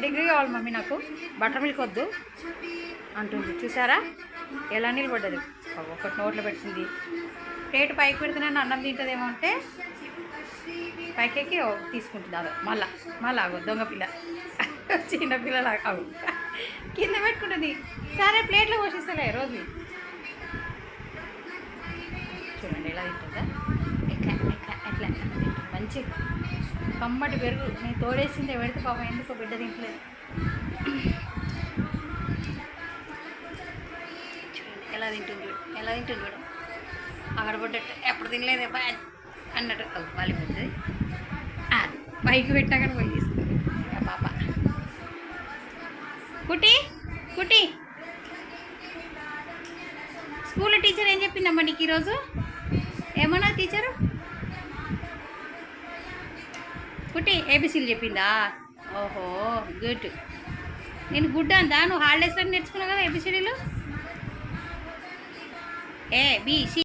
Degree కావాలి mummy, నాకు butter milk వద్దు అంటుంది. చూసారా ఎలా నిలబడ్డది, ఒకటి నోట్లో పెడుతుంది. ప్లేట్ పైకి పెడుతున్నాను, అన్నం తింటుందేమో అంటే పైకెక్కి తీసుకుంటుంది. అదో మళ్ళా ఆగు, దొంగ పిల్ల, చిన్న పిల్లలు ఆగు, కింద పెట్టుకుంటుంది. సరే ప్లేట్లో పోషిస్తలే రోజు. చూడండి ఎలా తింటుందా, ఎట్లా ఎట్లా ఎట్లా తింటుంది మంచిగా. కమ్మటి పెరుగు నేను తోడేసిందే పెడితే పాపం ఎందుకో బిడ్డ తింటలేదు. చూడండి ఎలా తింటుంది, ఎలా తింటుంది మేడం. అక్కడ పడ్డట్టు ఎప్పుడు తినలేదే బా అన్నట్టు వాలిపోతుంది. అది పైకి పెట్టినా కానీ పోయి తీసుకుంది పాప. కుట్టి కుట్టి, స్కూల్లో టీచర్ ఏం చెప్పిందమ్మా నీకు ఈరోజు? ఏమన్నా టీచరు కుట్టి ఏబిసిలు చెప్పిందా? ఓహో గుడ్. నేను గుడ్ అందా, నువ్వు హాలిడేస్లో నేర్చుకున్నావు కదా ఏబిసిడీలు. ఏబిసి